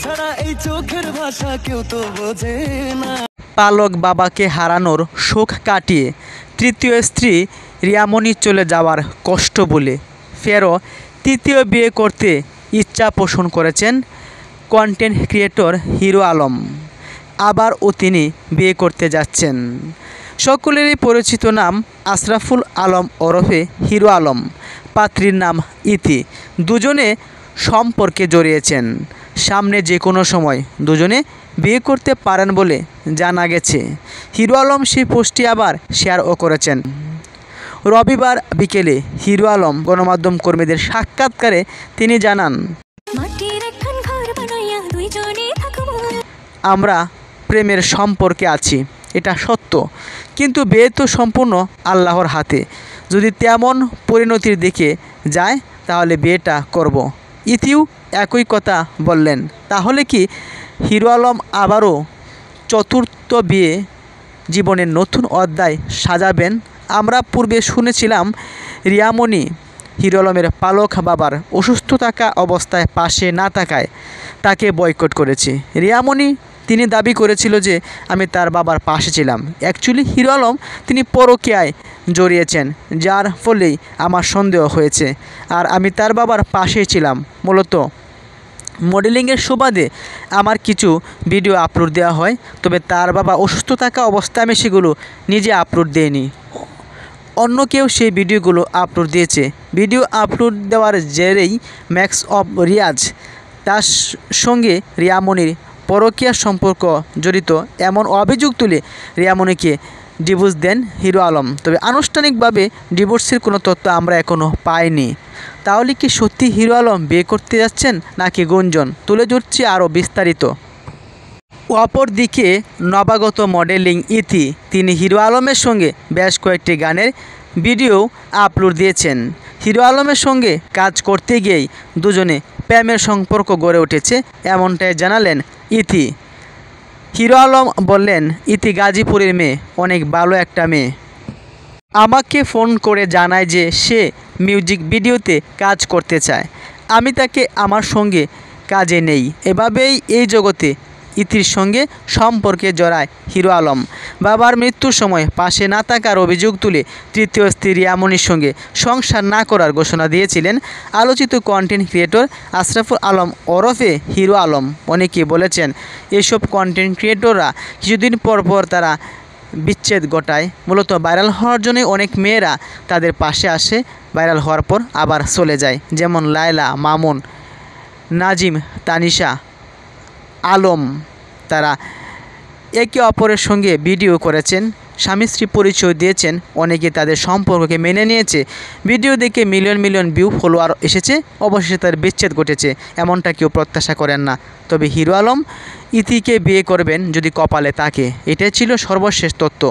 ছাড়া এই চোখের ভাষা কেউ তো বোঝে না। পালক বাবাকে হারানোর শোক কাটিয়ে তৃতীয় স্ত্রী রিয়ামণি চলে যাওয়ার কষ্ট বলে ফেরও তৃতীয় বিয়ে করতে ইচ্ছা পোষণ করেছেন কন্টেন্ট ক্রিয়েটর হিরো আলম। আবারও তিনি বিয়ে করতে যাচ্ছেন। সকলেরই পরিচিত নাম আশরাফুল আলম ওরফে হিরো আলম, পাত্রীর নাম ইতি। দুজনে সম্পর্কে জড়িয়েছেন। সামনে যে কোনো সময় দুজনে বিয়ে করতে পারেন বলে জানা গেছে। হিরো আলম সেই পোস্টটি আবার শেয়ারও করেছেন। রবিবার বিকেলে হিরো আলম গণমাধ্যম কর্মীদের সাক্ষাৎকারে তিনি জানান, আমরা প্রেমের সম্পর্কে আছি, এটা সত্য, কিন্তু বিয়ে তো সম্পূর্ণ আল্লাহর হাতে। যদি তেমন পরিণতির দিকে যায় তাহলে বিয়েটা করব। ইতিও একই কথা বললেন। তাহলে কি হিরো আলম আবারও চতুর্থ বিয়ে জীবনের নতুন অধ্যায় সাজাবেন? আমরা পূর্বে শুনেছিলাম রিয়ামণি হিরো আলমের পালক বাবার অসুস্থ থাকা অবস্থায় পাশে না থাকায় তাকে বয়কট করেছে। রিয়ামণি তিনি দাবি করেছিল যে আমি তার বাবার পাশে ছিলাম। অ্যাকচুয়ালি হিরো আলম তিনি পরকীয়ায় জড়িয়েছেন, যার ফলেই আমার সন্দেহ হয়েছে। আর আমি তার বাবার পাশেই ছিলাম। মূলত মডেলিংয়ের সুবাদে আমার কিছু ভিডিও আপলোড দেওয়া হয়, তবে তার বাবা অসুস্থ থাকা অবস্থায় আমি সেগুলো নিজে আপলোড দিইনি। অন্য কেউ সেই ভিডিওগুলো আপলোড দিয়েছে। ভিডিও আপলোড দেওয়ার জেরেই ম্যাক্স অফ রিয়াজ তার সঙ্গে রিয়ামণির পরকীয়া সম্পর্ক জড়িত এমন অভিযোগ তুলে রিয়ামণিকে ডিভোর্স দেন হিরো আলম। তবে আনুষ্ঠানিকভাবে ডিভোর্সের কোনো তথ্য আমরা এখনও পাইনি। তাহলে কি সত্যি হিরো আলম বিয়ে করতে যাচ্ছেন নাকি গুঞ্জন? তুলে ধরছি আরও বিস্তারিত। অপরদিকে নবাগত মডেলিং ইতি তিনি হিরো আলমের সঙ্গে বেশ কয়েকটি গানের ভিডিও আপলোড দিয়েছেন। হিরো আলমের সঙ্গে কাজ করতে গিয়েই দুজনে প্রেমের সম্পর্ক গড়ে উঠেছে, এমনটাই জানালেন ইতি। হিরো আলম বললেন, ইতি গাজীপুরের মেয়ে, অনেক ভালো একটা মেয়ে। আমাকে ফোন করে জানায় যে সে মিউজিক ভিডিওতে কাজ করতে চায়। আমি তাকে আমার সঙ্গে কাজে নেই। এভাবেই এই জগতে ইতির সঙ্গে সম্পর্কে জড়ায় হিরো আলম। বাবার মৃত্যুর সময় পাশে না থাকার অভিযোগ তুলে তৃতীয় স্ত্রী রিয়ামণির সঙ্গে সংসার না করার ঘোষণা দিয়েছিলেন আলোচিত কন্টেন্ট ক্রিয়েটর আশরাফুল আলম ওরফে হিরো আলম। অনেকে বলেছেন এসব কন্টেন্ট ক্রিয়েটররা কিছুদিন পর পর তারা বিচ্ছেদ ঘটায়। মূলত ভাইরাল হওয়ার জন্য অনেক মেয়েরা তাদের পাশে আসে, ভাইরাল হওয়ার পর আবার চলে যায়। যেমন লায়লা, মামুন, নাজিম, তানিশা, আলম, তারা একে অপরের সঙ্গে ভিডিও করেছেন, স্বামী স্ত্রী পরিচয় দিয়েছেন। অনেকে তাদের সম্পর্ককে মেনে নিয়েছে। ভিডিও দেখে মিলিয়ন মিলিয়ন ভিউ ফলোয়ার এসেছে। অবশেষে তার বিচ্ছেদ ঘটেছে, এমনটা কেউ প্রত্যাশা করেন না। তবে হিরো আলম ইতিকে বিয়ে করবেন যদি কপালে থাকে। এটাই ছিল সর্বশেষ তথ্য।